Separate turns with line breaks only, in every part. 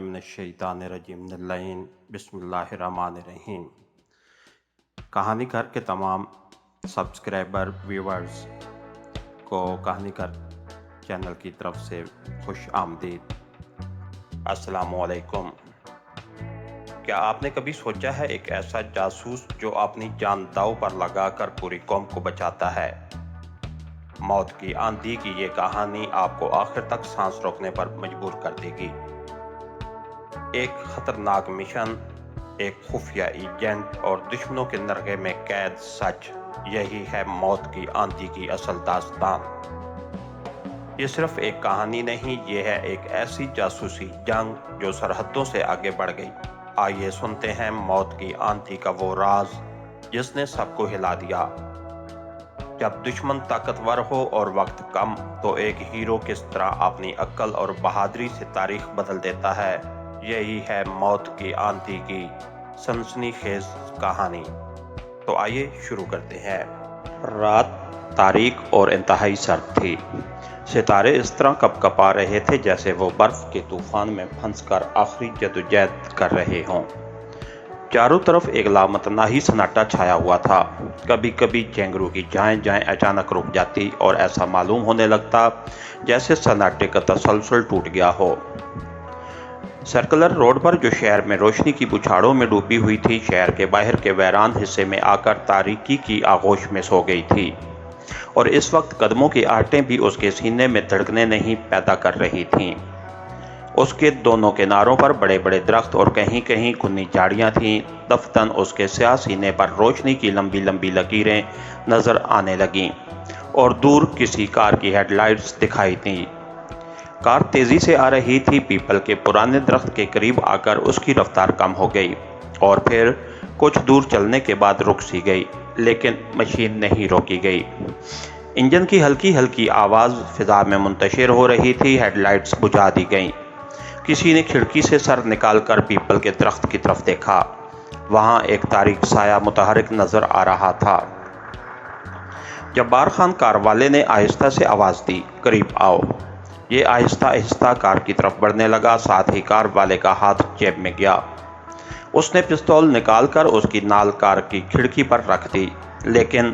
मिनश्शैतानिर्रजीम नल्लईन बिस्मिल्लाहिर्रहमानिर्रहीम। कहानी घर के तमाम सब्सक्राइबर व्यूवर्स को कहानी घर चैनल की तरफ से खुश आमदीद। अस्सलामुअलैकुम। क्या आपने कभी सोचा है एक ऐसा जासूस जो अपनी जान दांव पर लगाकर पूरी कौम को बचाता है? मौत की आंधी की ये कहानी आपको आखिर तक सांस रोकने पर मजबूर कर देगी। एक खतरनाक मिशन, एक खुफिया एजेंट और दुश्मनों के नरगे में कैद सच, यही है मौत की आंधी की असल दास्तान। ये सिर्फ एक कहानी नहीं, ये है एक ऐसी जासूसी जंग जो सरहदों से आगे बढ़ गई। आइए सुनते हैं मौत की आंधी का वो राज जिसने सबको हिला दिया। जब दुश्मन ताकतवर हो और वक्त कम, तो एक हीरो किस तरह अपनी अक्ल और बहादुरी से तारीख बदल देता है। यही है मौत की आंधी की सनसनीखेज कहानी। तो आइए शुरू करते हैं। रात तारीक और इंतहाई सर्द थी। सितारे इस तरह कपकपा रहे थे जैसे वो बर्फ के तूफान में फंसकर आखिरी जदोजहद कर रहे हों। चारों तरफ एक लामतनाही सन्नाटा छाया हुआ था। कभी कभी चेंगरू की जाएं अचानक रुक जाती और ऐसा मालूम होने लगता जैसे सन्नाटे का तसलसल टूट गया हो। सर्कुलर रोड पर जो शहर में रोशनी की बुछाड़ों में डूबी हुई थी, शहर के बाहर के वैरान हिस्से में आकर तारीकी की आगोश में सो गई थी, और इस वक्त कदमों की आहटें भी उसके सीने में धड़कने नहीं पैदा कर रही थीं। उसके दोनों किनारों पर बड़े बड़े दरख्त और कहीं कहीं घुनी झाड़ियां थीं। दफ्तन उसके स्याह सीने पर रोशनी की लंबी लंबी लकीरें नजर आने लगीं और दूर किसी कार की हेडलाइट्स दिखाई दी। कार तेजी से आ रही थी। पीपल के पुराने दरख्त के करीब आकर उसकी रफ्तार कम हो गई और फिर कुछ दूर चलने के बाद रुक सी गई, लेकिन मशीन नहीं रोकी गई। इंजन की हल्की हल्की आवाज़ फिजा में मुंतशिर हो रही थी। हेडलाइट्स बुझा दी गईं। किसी ने खिड़की से सर निकालकर पीपल के दरख्त की तरफ देखा। वहां एक तारीक साया मुतहरिक नजर आ रहा था। जब्बार खान कार वाले ने आहिस्ता से आवाज़ दी, करीब आओ। ये आहिस्ता आहिस्ता कार की तरफ बढ़ने लगा। साथ ही कार वाले का हाथ जेब में गया। उसने पिस्तौल निकालकर उसकी नाल कार की खिड़की पर रख दी, लेकिन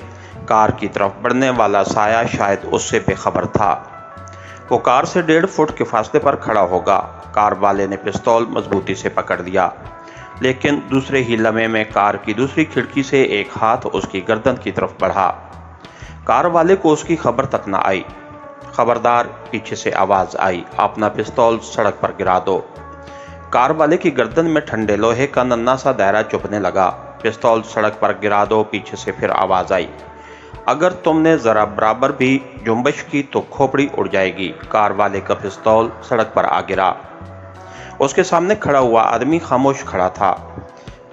कार की तरफ बढ़ने वाला साया शायद उससे बेखबर था। वो कार से 1.5 फुट के फासले पर खड़ा होगा। कार वाले ने पिस्तौल मजबूती से पकड़ लिया, लेकिन दूसरे ही लम्हे में कार की दूसरी खिड़की से एक हाथ उसकी गर्दन की तरफ बढ़ा। कार वाले को उसकी खबर तक न आई। खबरदार, पीछे से आवाज आई, अपना पिस्तौल सड़क पर गिरा दो। कार वाले की गर्दन में ठंडे लोहे का नन्हा सा दायरा चुभने लगा। पिस्तौल सड़क पर गिरा दो। पीछे से फिर आवाज आई, अगर तुमने जरा बराबर भी जुम्बश की तो खोपड़ी उड़ जाएगी। कार वाले का पिस्तौल सड़क पर आ गिरा। उसके सामने खड़ा हुआ आदमी खामोश खड़ा था।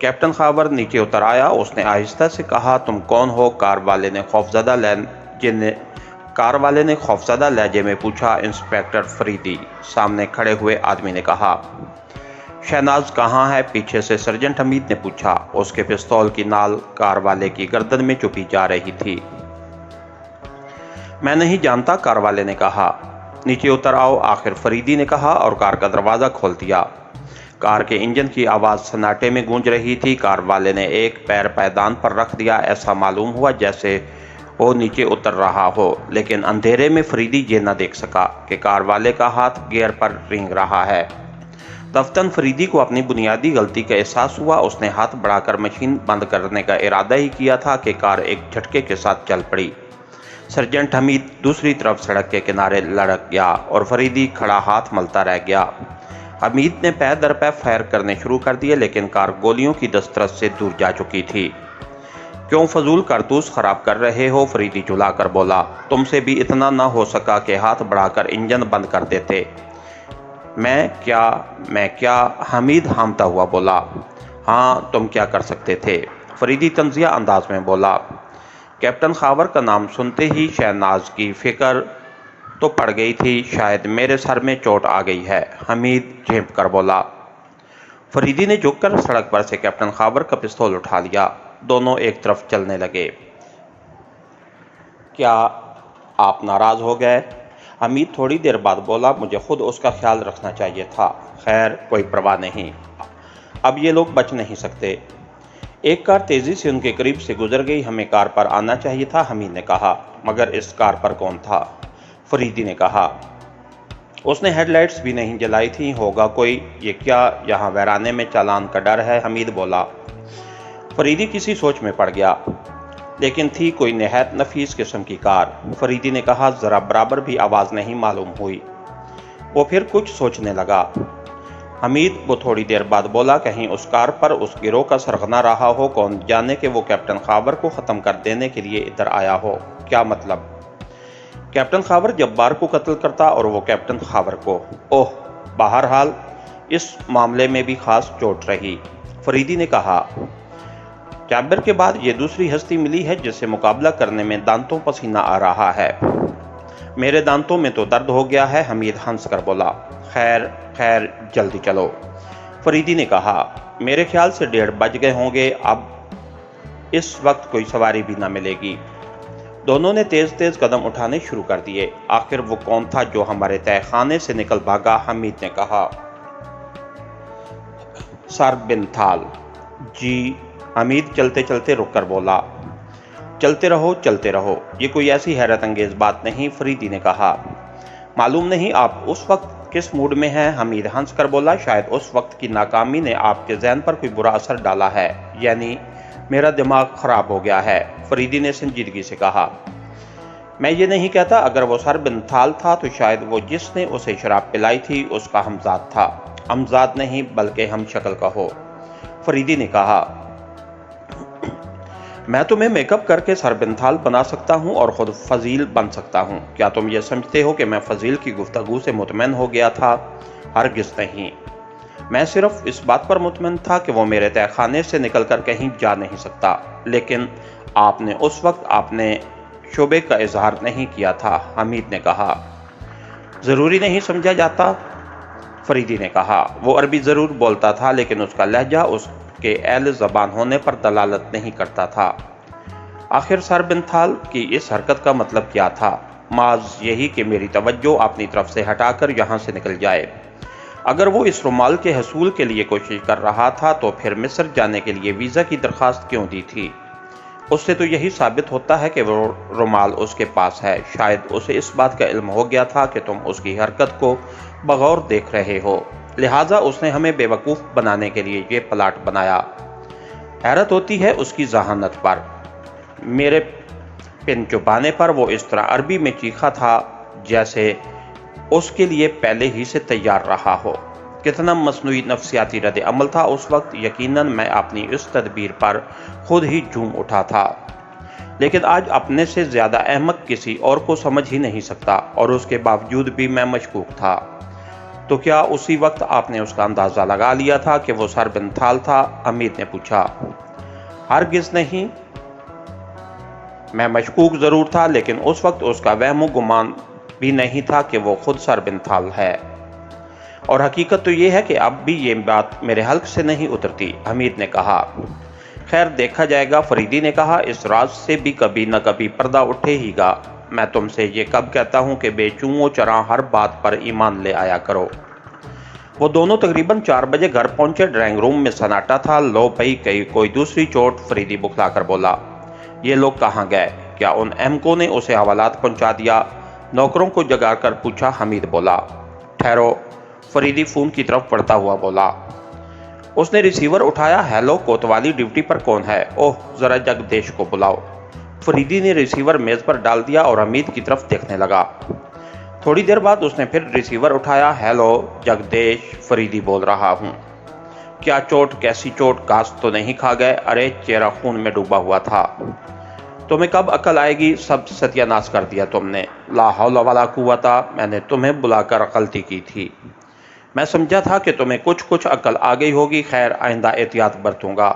कैप्टन खाबर नीचे उतर आया। उसने आहिस्ता से कहा, तुम कौन हो? कार वाले ने खौफजदा लहजे में पूछा। इंस्पेक्टर फरीदी, सामने खड़े हुए आदमी ने कहा। शहनाज कहाँ है? पीछे से सर्जेंट हमीद ने पूछा। उसके पिस्तौल की नाल कार वाले की गर्दन में चुपी जा रही थी। मैं नहीं जानता, कार वाले ने कहा। नीचे उतर आओ, आखिर फरीदी ने कहा और कार का दरवाज़ा खोल दिया। कार के इंजन की आवाज़ सन्नाटे में गूंज रही थी। कार वाले ने एक पैर पैदान पर रख दिया। ऐसा मालूम हुआ जैसे वो नीचे उतर रहा हो, लेकिन अंधेरे में फरीदी ये न देख सका कि कार वाले का हाथ गियर पर रेंग रहा है। दफ्तन फरीदी को अपनी बुनियादी गलती का एहसास हुआ। उसने हाथ बढ़ाकर मशीन बंद करने का इरादा ही किया था कि कार एक झटके के साथ चल पड़ी। सर्जेंट हमीद दूसरी तरफ सड़क के किनारे लड़क गया और फरीदी खड़ा हाथ मलता रह गया। हमीद ने पै दर पै फायर करने शुरू कर दिए, लेकिन कार गोलियों की दस्तरस से दूर जा चुकी थी। क्यों फजूल कारतूस खराब कर रहे हो? फरीदी झुलाकर बोला। तुमसे भी इतना ना हो सका कि हाथ बढ़ाकर इंजन बंद कर देते। मैं क्या? हमीद हामता हुआ बोला। हाँ, तुम क्या कर सकते थे? फरीदी तंजिया अंदाज में बोला। कैप्टन खाबर का नाम सुनते ही शहनाज की फिक्र तो पड़ गई थी। शायद मेरे सर में चोट आ गई है, हमीद झेंप कर बोला। फरीदी ने झुककर सड़क पर से कैप्टन खाबर का पिस्तौल उठा लिया। दोनों एक तरफ चलने लगे। क्या आप नाराज हो गए? حمید تھوڑی دیر بعد بولا، مجھے خود اس کا خیال رکھنا چاہیے تھا۔ خیر کوئی پرواہ نہیں، اب یہ لوگ بچ نہیں سکتے۔ ایک کار تیزی سے ان کے قریب سے گزر گئی، ہمیں کار پر آنا چاہیے تھا، حمید نے کہا۔ مگر اس کار پر کون تھا؟ فریدی نے کہا۔ اس نے ہیڈ لائٹس بھی نہیں جلائی تھیں، ہوگا کوئی، یہ کیا یہاں ویرانے میں چالان کا ڈر ہے؟ حمید بولا۔ فریدی کسی سوچ میں پڑ گیا، لیکن تھی کوئی نہایت نفیس قسم کی کار۔ فریدی نے کہا، ذرا برابر بھی آواز نہیں معلوم ہوئی۔ وہ پھر کچھ سوچنے لگا۔ حمید وہ تھوڑی دیر بعد بولا، کہیں اس کار پر اس گروہ کا سرغنہ رہا ہو، کون جانے کہ وہ کیپٹن خاور کو ختم کر دینے کے لیے ادھر آیا ہو۔ کیا مطلب؟ کیپٹن خاور جبار کو قتل کرتا اور وہ کیپٹن خاور کو۔ اوہ، بہرحال اس معاملے میں بھی خاص چوٹ رہی۔ فریدی نے کہا، جابر کے بعد یہ دوسری ہستی ملی ہے جس سے مقابلہ کرنے میں دانتوں پسینہ آ رہا ہے۔ میرے دانتوں میں تو درد ہو گیا ہے، حمید ہنس کر بولا۔ خیر جلدی چلو، فریدی نے کہا۔ میرے خیال سے 1:30 بج گئے ہوں گے، اب اس وقت کوئی سواری بھی نہ ملے گی۔ دونوں نے تیز تیز قدم اٹھانے شروع کر دیے۔ آخر وہ کون تھا جو ہمارے تہہ خانے سے نکل بھاگا؟ حمید نے کہا۔ سر بن تھال۔ جی؟ حمید چلتے چلتے رک کر بولا۔ چلتے رہو، یہ کوئی ایسی حیرت انگیز بات نہیں، فریدی نے کہا۔ معلوم نہیں آپ اس وقت کس موڈ میں ہیں؟ حمید ہنس کر بولا۔ شاید اس وقت کی ناکامی نے آپ کے ذہن پر کوئی برا اثر ڈالا ہے، یعنی میرا دماغ خراب ہو گیا ہے، فریدی نے سنجیدگی سے کہا۔ میں یہ نہیں کہتا، اگر وہ سر بن تھال تھا تو شاید وہ جس نے اسے شراب پلائی تھی اس کا ہمزاد تھا۔ ہمزاد نہیں بلکہ ہم شکل کا ہو، فریدی نے کہا۔ میں تمہیں میک اپ کر کے سر بن تھال بنا سکتا ہوں اور خود فضیل بن سکتا ہوں۔ کیا تم یہ سمجھتے ہو کہ میں فضیل کی گفتگو سے مطمئن ہو گیا تھا؟ ہرگز نہیں، میں صرف اس بات پر مطمئن تھا کہ وہ میرے تہہ خانے سے نکل کر کہیں جا نہیں سکتا۔ لیکن آپ نے اس وقت اپنے شبے کا اظہار نہیں کیا تھا، حمید نے کہا۔ ضروری نہیں سمجھا جاتا، فریدی نے کہا۔ وہ عربی ضرور بولتا تھا، لیکن اس کا لہجہ اس کے اہل زبان ہونے پر دلالت نہیں کرتا تھا۔ آخر سر بن تھال کی اس حرکت کا مطلب کیا تھا؟ محض یہی کہ میری توجہ اپنی طرف سے ہٹا کر یہاں سے نکل جائے۔ اگر وہ اس رومال کے حصول کے لیے کوشش کر رہا تھا تو پھر مصر جانے کے لیے ویزا کی درخواست کیوں دی تھی؟ اس سے تو یہی ثابت ہوتا ہے کہ وہ رومال اس کے پاس ہے۔ شاید اسے اس بات کا علم ہو گیا تھا کہ تم اس کی حرکت کو بغور دیکھ رہے ہو، لہٰذا اس نے ہمیں بے وقوف بنانے کے لیے یہ پلاٹ بنایا۔ حیرت ہوتی ہے اس کی ذہانت پر۔ میرے پن چبانے پر وہ اس طرح عربی میں چیخا تھا جیسے اس کے لیے پہلے ہی سے تیار رہا ہو۔ کتنا مصنوعی نفسیاتی رد عمل تھا اس وقت، یقیناً میں اپنی اس تدبیر پر خود ہی جھوم اٹھا تھا، لیکن آج اپنے سے زیادہ احمق کسی اور کو سمجھ ہی نہیں سکتا، اور اس کے باوجود بھی میں مشکوک تھا۔ تو کیا اسی وقت آپ نے اس کا اندازہ لگا لیا تھا کہ وہ سر بن تھال تھا؟ حمید نے پوچھا۔ ہرگز نہیں، میں مشکوک ضرور تھا، لیکن اس وقت اس کا وہم و گمان بھی نہیں تھا کہ وہ خود سر بن تھال ہے۔ اور حقیقت تو یہ ہے کہ اب بھی یہ بات میرے حلق سے نہیں اترتی، حمید نے کہا۔ خیر دیکھا جائے گا، فریدی نے کہا۔ اس راز سے بھی کبھی نہ کبھی پردہ اٹھے ہی گا۔ میں تم سے یہ کب کہتا ہوں کہ بے چوں و چراں ہر بات پر ایمان لے آیا کرو۔ وہ دونوں تقریباً 4 بجے گھر پہنچے۔ ڈرائنگ روم میں سناٹا تھا۔ لو بھئی کوئی دوسری چوٹ، فریدی بکھلا کر بولا۔ یہ لوگ کہاں گئے؟ کیا ان احمقوں نے اسے حوالات پہنچا دیا؟ نوکروں کو جگا کر پوچھا، حمید بولا۔ ٹھہرو، فریدی فون کی طرف بڑھتا ہوا بولا۔ اس نے ریسیور اٹھایا۔ ہیلو، کوتوالی ڈیوٹی پر کون ہے؟ اوہ، ذرا جگدیش کو بلاؤ۔ فریدی نے ریسیور میز پر ڈال دیا اور حمید کی طرف دیکھنے لگا۔ تھوڑی دیر بعد اس نے پھر ریسیور اٹھایا۔ ہیلو جگدیش، فریدی بول رہا ہوں۔ کیا چوٹ؟ کیسی چوٹ؟ گھاس تو نہیں کھا گئے؟ ارے چہرہ خون میں ڈوبا ہوا تھا۔ تمہیں کب عقل آئے گی؟ سب ستیہ ناش کر دیا تم نے۔ لا حول ولا قوت، میں نے تمہیں بلا کر غلطی کی تھی۔ میں سمجھا تھا کہ تمہیں کچھ عقل آ گئی ہوگی۔ خیر آئندہ احتیاط برتوں گا۔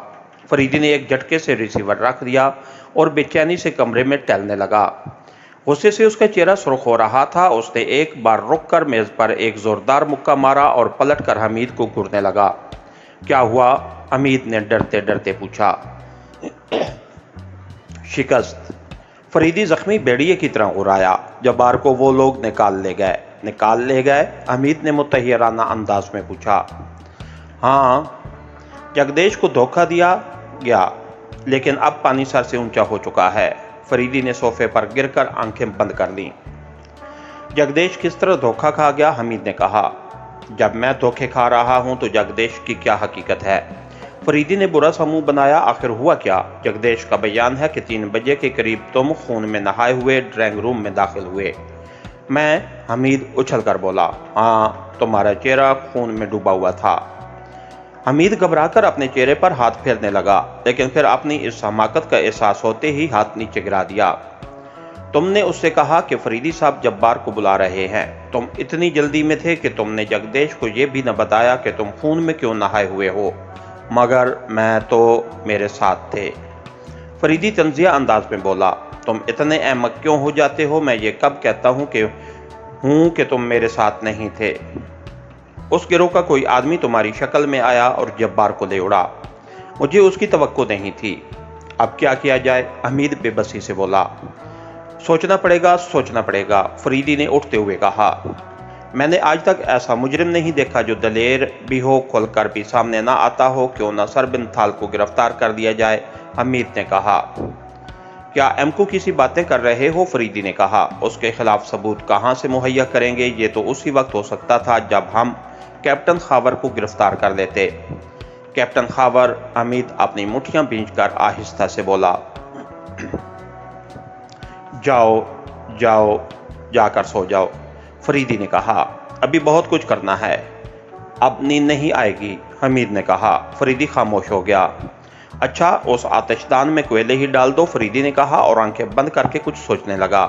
فریدی نے ایک جھٹکے سے ریسیور رکھ دیا اور بے چینی سے کمرے میں ٹہلنے لگا۔ غصے سے اس کا چہرہ سرخ ہو رہا تھا۔ اس نے ایک بار رک کر میز پر ایک زوردار مکہ مارا اور پلٹ کر حمید کو گھورنے لگا۔ کیا ہوا؟ حمید نے ڈرتے ڈرتے پوچھا۔ شکست، फरीदी जख्मी भेड़िए की तरह उड़ाया। जब्बार को वो लोग निकाल ले गए। हमीद ने मुतहयराना अंदाज में पूछा। हाँ, जगदेश को धोखा दिया गया, लेकिन अब पानी सर से ऊंचा हो चुका है। फरीदी ने सोफे पर गिरकर आंखें बंद कर लीं। जगदेश किस तरह धोखा खा गया? हमीद ने कहा। जब मैं धोखे खा रहा हूं तो जगदेश की क्या हकीकत है? फरीदी ने बुरा सा मुंह बनाया। आखिर हुआ क्या? जगदेश का बयान है कि 3 बजे के करीब तुम खून में नहाए हुए ड्राइंग रूम में दाखिल हुए। हमीद उछल कर बोला। हाँ, तुम्हारा चेहरा खून में डूबा हुआ था। हमीद घबराकर अपने चेहरे पर हाथ फेरने लगा, लेकिन फिर अपनी इस हमाकत का एहसास होते ही हाथ नीचे गिरा दिया। तुमने उससे कहा कि फरीदी साहब जब्बार को बुला रहे हैं। तुम इतनी जल्दी में थे कि तुमने जगदेश को यह भी न बताया कि तुम खून में क्यों नहाए हुए हो। मगर मैं तो मेरे साथ थे। फरीदी तंजिया अंदाज में बोला। तुम इतने अहमक क्यों हो जाते हो? मैं ये कब कहता हूँ कि तुम मेरे साथ नहीं थे। उस गिरोह का कोई आदमी तुम्हारी शक्ल में आया और जब्बार को ले उड़ा। मुझे उसकी तवक्को नहीं थी। अब क्या किया जाए? हमीद बेबसी से बोला। सोचना पड़ेगा, फरीदी ने उठते हुए कहा। मैंने आज तक ऐसा मुजरिम नहीं देखा जो दलेर भी हो, खुलकर भी सामने ना आता हो। क्यों ना सर बिन थाल को गिरफ्तार कर दिया जाए? हमीद ने कहा। क्या एमको किसी बातें कर रहे हो? फरीदी ने कहा। उसके खिलाफ सबूत कहाँ से मुहैया करेंगे? ये तो उसी वक्त हो सकता था जब हम कैप्टन खावर को गिरफ्तार कर लेते। कैप्टन खावर? हमीद अपनी मुट्ठियां भींचकर आहिस्ता से बोला। जाओ, जाकर सो जाओ। फरीदी ने कहा। अभी बहुत कुछ करना है, अब नींद नहीं आएगी। हमीद ने कहा। फरीदी खामोश हो गया। अच्छा, उस आतिशदान में कोयले ही डाल दो, फरीदी ने कहा और आंखें बंद करके कुछ सोचने लगा।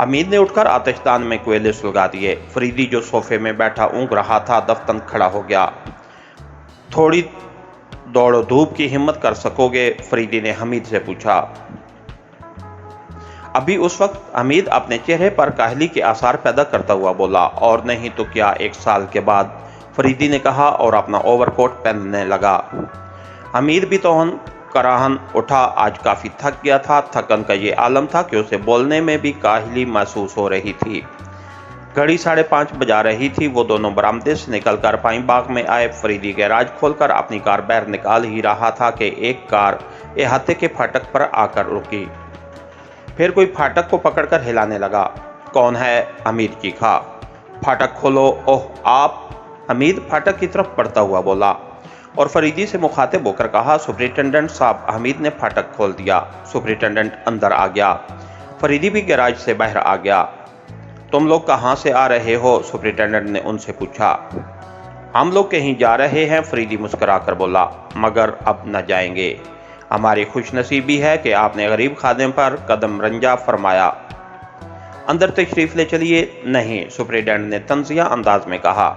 हमीद ने उठकर आतिशदान में कोयले सुलगा दिए। फरीदी जो सोफे में बैठा ऊँग रहा था, दफ्तन खड़ा हो गया। थोड़ी दौड़ो धूप की हिम्मत कर सकोगे? फरीदी ने हमीद से पूछा। अभी उस वक्त हमीद अपने चेहरे पर काहली के आसार पैदा करता हुआ बोला। और नहीं तो क्या, 1 साल के बाद, फरीदी ने कहा और अपना ओवरकोट पहनने लगा। हमीद भी तोहन कराहन उठा। आज काफ़ी थक गया था। थकन का ये आलम था कि उसे बोलने में भी काहली महसूस हो रही थी। घड़ी 5:30 बजा रही थी। वो दोनों बरामदे से निकलकर पाइन बाग में आए। फरीदी गैराज खोलकर अपनी कार बाहर निकाल ही रहा था कि एक कार अहाते के फाटक पर आकर रुकी। फिर कोई फाटक को पकड़कर हिलाने लगा। कौन है? हमीद चीखा। फाटक खोलो। ओह, आप? हमीद फाटक की तरफ बढ़ता हुआ बोला और फरीदी से मुखातिब होकर कहा। सुपरिटेंडेंट साहब। हमीद ने फाटक खोल दिया। सुपरिटेंडेंट अंदर आ गया। फरीदी भी गैराज से बाहर आ गया। तुम लोग कहाँ से आ रहे हो? सुपरिटेंडेंट ने उनसे पूछा। हम लोग कहीं जा रहे हैं, फरीदी मुस्कुराकर बोला, मगर अब न जाएंगे। हमारी खुशनसीबी है कि आपने गरीब खादिम पर कदम रंजा फरमाया। अंदर तशरीफ ले चलिए। नहीं, सुपरिटेंडेंट ने तंजिया अंदाज में कहा।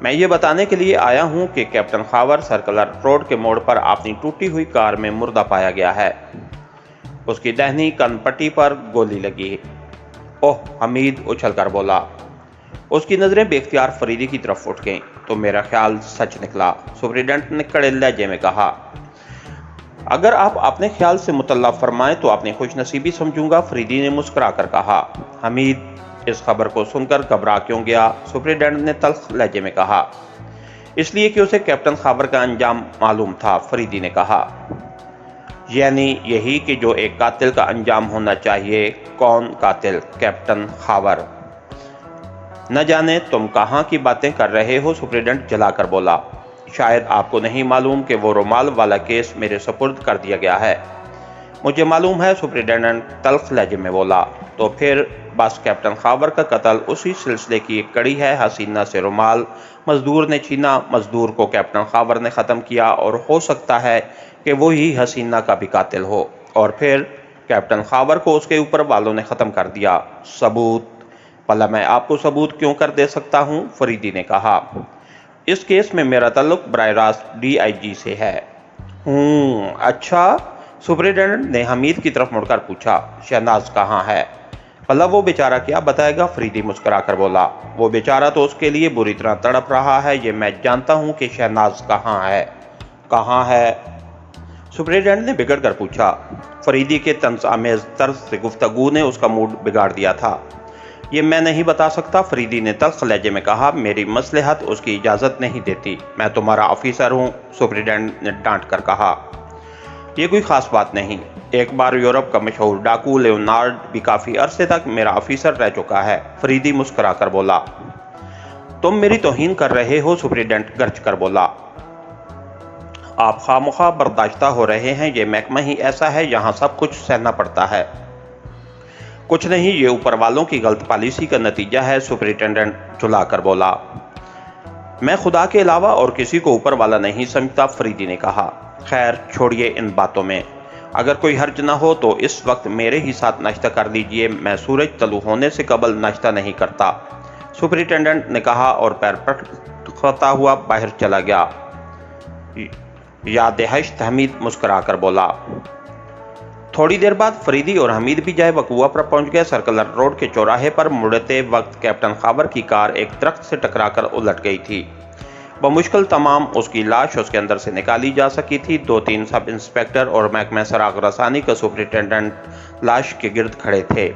मैं ये बताने के लिए आया हूँ कि कैप्टन खावर सर्कुलर रोड के मोड़ पर अपनी टूटी हुई कार में मुर्दा पाया गया है। उसकी दाहिनी कनपट्टी पर गोली लगी। ओह, हमीद उछलकर बोला। उसकी नज़रें बेख्तियार फरीदी की तरफ उठ गईं। तो मेरा ख्याल सच निकला, सुपरिटेंडेंट ने कड़े लहजे में कहा। अगर आप अपने ख्याल से मुतल्ला फरमाएं तो अपनी खुशनसीबी समझूंगा, फरीदी ने मुस्कुराकर कहा। हमीद इस खबर को सुनकर घबरा क्यों गया? सुपरिटेंडेंट ने तल्ख लहजे में कहा। इसलिए कि उसे कैप्टन खावर का अंजाम मालूम था, फरीदी ने कहा। यानी यही कि जो एक कातिल का अंजाम होना चाहिए। कौन कातिल? कैप्टन खावर। न जाने तुम कहाँ की बातें कर रहे हो, सुपरिटेंडेंट जलाकर बोला। शायद आपको नहीं मालूम कि वो रुमाल वाला केस मेरे सुपुर्द कर दिया गया है। मुझे मालूम है, सुपरिटेंडेंट तल्ख लहजे में बोला। तो फिर बस कैप्टन खावर का कत्ल उसी सिलसिले की एक कड़ी है। हसीना से रुमाल मजदूर ने छीना, मजदूर को कैप्टन खावर ने ख़त्म किया और हो सकता है कि वही हसीना का भी कातिल हो और फिर कैप्टन खावर को उसके ऊपर वालों ने ख़त्म कर दिया। सबूत? भला मैं आपको सबूत क्यों कर दे सकता हूँ, फरीदी ने कहा। इस केस में मेरा ताल्लुक बराह रास्त DIG से है। अच्छा, सुपरिटेंडेंट ने हमीद की तरफ मुड़कर पूछा। शहनाज कहाँ है? भला वो बेचारा क्या बताएगा, फरीदी मुस्कुराकर बोला। वो बेचारा तो उसके लिए बुरी तरह तड़प रहा है। ये मैं जानता हूँ कि शहनाज कहाँ है। सुपरिटेंडेंट ने बिगड़ कर पूछा। फरीदी के तंज आमेज तर्ज से गुफ्तगू ने उसका मूड बिगाड़ दिया था। ये मैं नहीं बता सकता, फरीदी ने तल्ख लहजे में कहा। मेरी मसलहत उसकी इजाज़त नहीं देती। मैं तुम्हारा ऑफिसर हूँ, सुपरिटेंडेंट ने डांट कर कहा। ये कोई ख़ास बात नहीं। एक बार यूरोप का मशहूर डाकू लियोनार्ड भी काफ़ी अरसे तक मेरा ऑफिसर रह चुका है, फरीदी मुस्कुरा कर बोला। तुम मेरी तौहीन कर रहे हो, सुपरिटेंडेंट गरज कर बोला। आप खामखा बर्दाश्ता हो रहे हैं। ये महकमा ही ऐसा है, यहाँ सब कुछ सहना पड़ता है। कुछ नहीं, ये ऊपर वालों की गलत पॉलिसी का नतीजा है, सुपरिटेंडेंट झुला कर बोला। मैं खुदा के अलावा और किसी को ऊपर वाला नहीं समझता, फरीदी ने कहा। खैर छोड़िए इन बातों में। अगर कोई हर्ज न हो तो इस वक्त मेरे ही साथ नाश्ता कर लीजिए। मैं सूरज तलु होने से कबल नाश्ता नहीं करता, सुपरिटेंडेंट ने कहा और पैर पटकता हुआ बाहर चला गया। यादहश्त हमीद मुस्कुरा कर बोला। थोड़ी देर बाद फरीदी और हमीद भी जाए वकुआ पर पहुंच गए। सर्कुलर रोड के चौराहे पर मुड़ते वक्त कैप्टन खावर की कार एक दरख्त से टकराकर उलट गई थी। बमुश्किल तमाम उसकी लाश उसके अंदर से निकाली जा सकी थी। 2-3 सब इंस्पेक्टर और महकमा सराग रसानी का सुपरिटेंडेंट लाश के गिर्द खड़े थे।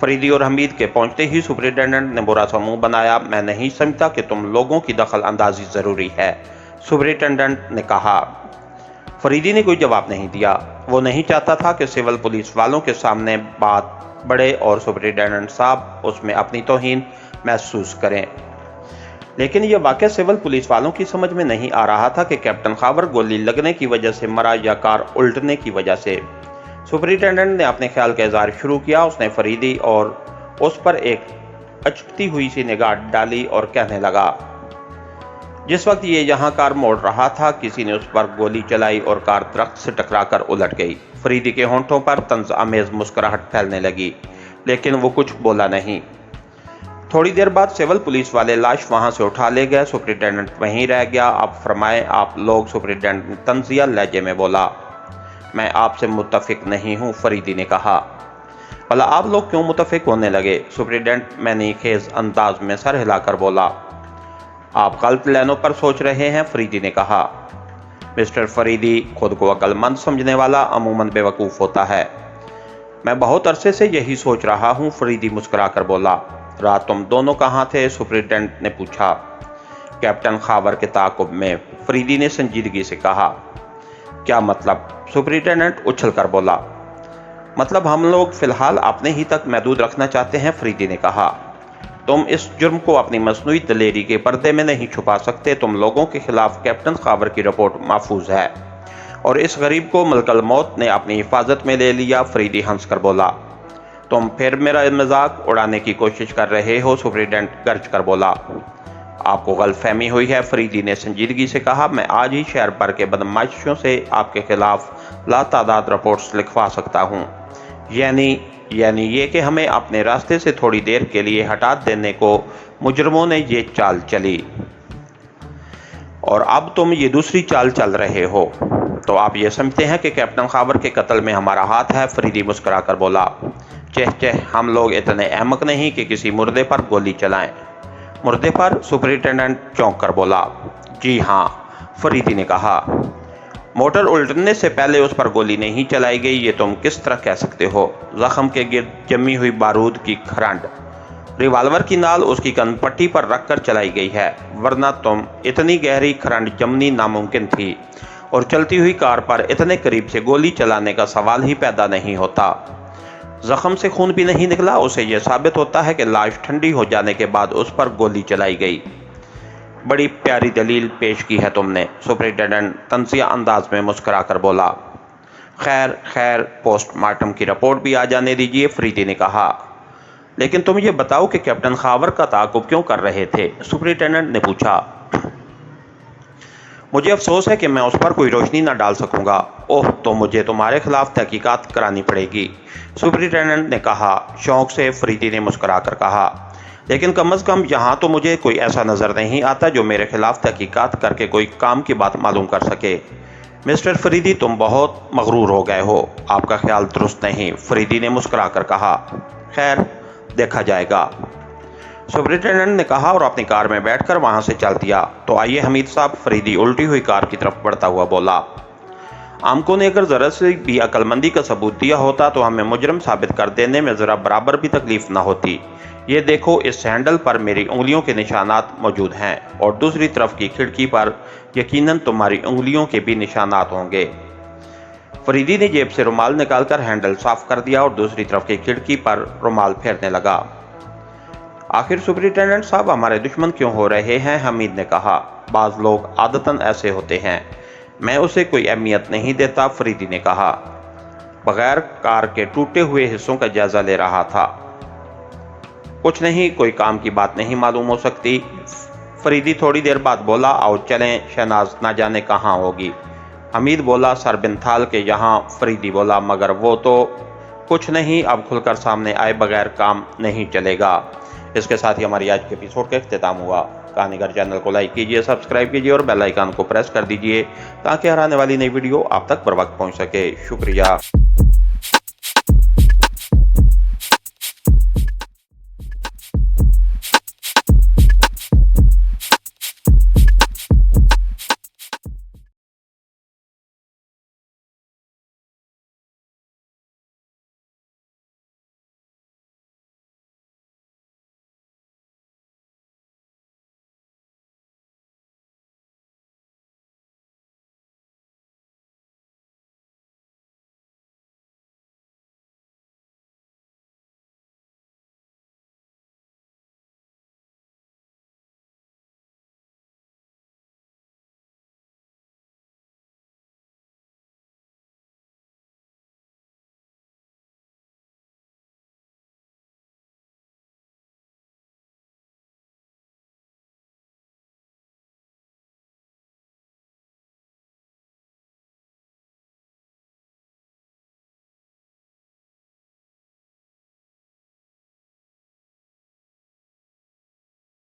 फरीदी और हमीद के पहुंचते ही सुपरिटेंडेंट ने बुरा सा मुंह बनाया। मैं नहीं समझता कि तुम लोगों की दखल अंदाजी ज़रूरी है, सुपरिटेंडेंट ने कहा। फरीदी ने कोई जवाब नहीं दिया। वो नहीं चाहता था कि सिविल पुलिस वालों के सामने बात बढ़े और सुपरिटेंडेंट साहब उसमें अपनी तौहीन महसूस करें। लेकिन यह वाक़या सिविल पुलिस वालों की समझ में नहीं आ रहा था कि कैप्टन खावर गोली लगने की वजह से मरा या कार उल्टने की वजह से। सुपरिटेंडेंट ने अपने ख्याल का इज़हार शुरू किया। उसने फरीदी और उस पर एक अचकती हुई सी निगाह डाली और कहने लगा, जिस वक्त ये यहाँ कार मोड़ रहा था किसी ने उस पर गोली चलाई और कार दरख्त से टकराकर उलट गई। फरीदी के होंठों पर तंज आमेज मुस्कुराहट फैलने लगी, लेकिन वो कुछ बोला नहीं। थोड़ी देर बाद सिविल पुलिस वाले लाश वहाँ से उठा ले गए। सुपरिटेंडेंट वहीं रह गया। आप फरमाएं आप लोग, सुपरिटेंडेंट ने तंजिया लहजे में बोला। मैं आपसे मुत्तफिक नहीं हूँ, फरीदी ने कहा। भला आप लोग क्यों मुत्तफिक होने लगे, सुपरिटेंडेंट मैंने खेज अंदाज में सर हिलाकर बोला। आप गलत लाइनों पर सोच रहे हैं, फरीदी ने कहा। मिस्टर फरीदी, खुद को अक्लमंद समझने वाला अमूमन बेवकूफ़ होता है। मैं बहुत अरसे से यही सोच रहा हूँ, फरीदी मुस्कुरा कर बोला। रात तुम दोनों कहाँ थे, सुपरिटेंडेंट ने पूछा। कैप्टन खावर के ताक़ुब में, फरीदी ने संजीदगी से कहा। क्या मतलब, सुपरिटेंडेंट उछल कर बोला। मतलब हम लोग फ़िलहाल अपने ही तक महदूद रखना चाहते हैं, फरीदी ने कहा। तुम इस जुर्म को अपनी मसनूई दलेरी के पर्दे में नहीं छुपा सकते। तुम लोगों के खिलाफ कैप्टन खावर की रिपोर्ट महफूज है और इस गरीब को मलकल मौत ने अपनी हिफाजत में ले लिया, फरीदी हंस कर बोला। तुम फिर मेरा मजाक उड़ाने की कोशिश कर रहे हो, सुपरिटेंडेंट गरज कर बोला। आपको गलतफहमी हुई है, फरीदी ने संजीदगी से कहा। मैं आज ही शहर भर के बदमाशियों से आपके खिलाफ लातादाद रिपोर्ट्स लिखवा सकता हूँ। यानी ये कि हमें अपने रास्ते से थोड़ी देर के लिए हटा देने को मुजरमों ने ये चाल चली और अब तुम ये दूसरी चाल चल रहे हो। तो आप ये समझते हैं कि कैप्टन खावर के कत्ल में हमारा हाथ है, फरीदी मुस्कुरा कर बोला। चह, हम लोग इतने अहमक नहीं कि किसी मुर्दे पर गोली चलाएं। मुर्दे पर, सुपरिटेंडेंट चौंक कर बोला। जी हाँ, फरीदी ने कहा। मोटर उल्टने से पहले उस पर गोली नहीं चलाई गई, ये तुम किस तरह कह सकते हो। जख्म के गिर्द जमी हुई बारूद की खरंड, रिवाल्वर की नाल उसकी कनपट्टी पर रखकर चलाई गई है, वरना तुम इतनी गहरी खरंड जमनी नामुमकिन थी और चलती हुई कार पर इतने करीब से गोली चलाने का सवाल ही पैदा नहीं होता। जख्म से खून भी नहीं निकला, उसे यह साबित होता है कि लाश ठंडी हो जाने के बाद उस पर गोली चलाई गई। बड़ी प्यारी दलील पेश की है तुमने, सुपरिटेंडेंट तंजिया अंदाज में मुस्कुरा कर बोला। खैर पोस्टमार्टम की रिपोर्ट भी आ जाने दीजिए, फरीदी ने कहा। लेकिन तुम ये बताओ कि कैप्टन खावर का ताक़ुब क्यों कर रहे थे, सुपरिटेंडेंट ने पूछा। मुझे अफसोस है कि मैं उस पर कोई रोशनी न डाल सकूंगा। ओह, तो मुझे तुम्हारे खिलाफ तहकीकात करानी पड़ेगी, सुपरिटेंडेंट ने कहा। शौक से, फरीदी ने मुस्कुरा कर कहा। लेकिन कम अज़ कम यहाँ तो मुझे कोई ऐसा नज़र नहीं आता जो मेरे खिलाफ तहकीकात करके कोई काम की बात मालूम कर सके। मिस्टर फरीदी, तुम बहुत मगरूर हो गए हो, आपका ख्याल दुरुस्त नहीं, फरीदी ने मुस्कुरा कर कहा। खैर देखा जाएगा, सुपरिटेंडेंट ने कहा और अपनी कार में बैठकर वहाँ से चल दिया। तो आइए हमीद साहब, फरीदी उल्टी हुई कार की तरफ बढ़ता हुआ बोला। आमको ने अगर ज़रा से भी अक्लमंदी का सबूत दिया होता तो हमें मुजरम साबित कर देने में ज़रा बराबर भी तकलीफ न होती। ये देखो, इस हैंडल पर मेरी उंगलियों के निशानात मौजूद हैं और दूसरी तरफ की खिड़की पर यकीनन तुम्हारी उंगलियों के भी निशानात होंगे। फरीदी ने जेब से रुमाल निकालकर हैंडल साफ कर दिया और दूसरी तरफ की खिड़की पर रुमाल फेरने लगा। आखिर सुपरिटेंडेंट साहब हमारे दुश्मन क्यों हो रहे हैं? हमीद ने कहा। बाज़ लोग आदतन ऐसे होते हैं, मैं उसे कोई अहमियत नहीं देता, फरीदी ने कहा। बगैर कार के टूटे हुए हिस्सों का जायजा ले रहा था। कुछ नहीं, कोई काम की बात नहीं मालूम हो सकती। फरीदी थोड़ी देर बाद बोला, आओ चलें, शहनाज ना जाने कहाँ होगी। हमीद बोला, सर बिनथाल के यहाँ। फरीदी बोला, मगर वो तो कुछ नहीं, अब खुलकर सामने आए बगैर काम नहीं चलेगा। इसके साथ ही हमारी आज के एपिसोड का इख्तिताम हुआ। कहानीगर चैनल को लाइक कीजिए, सब्सक्राइब कीजिए और बेल आइकन को प्रेस कर दीजिए ताकि हर आने वाली नई वीडियो आप तक बर वक्त पहुँच सके। शुक्रिया।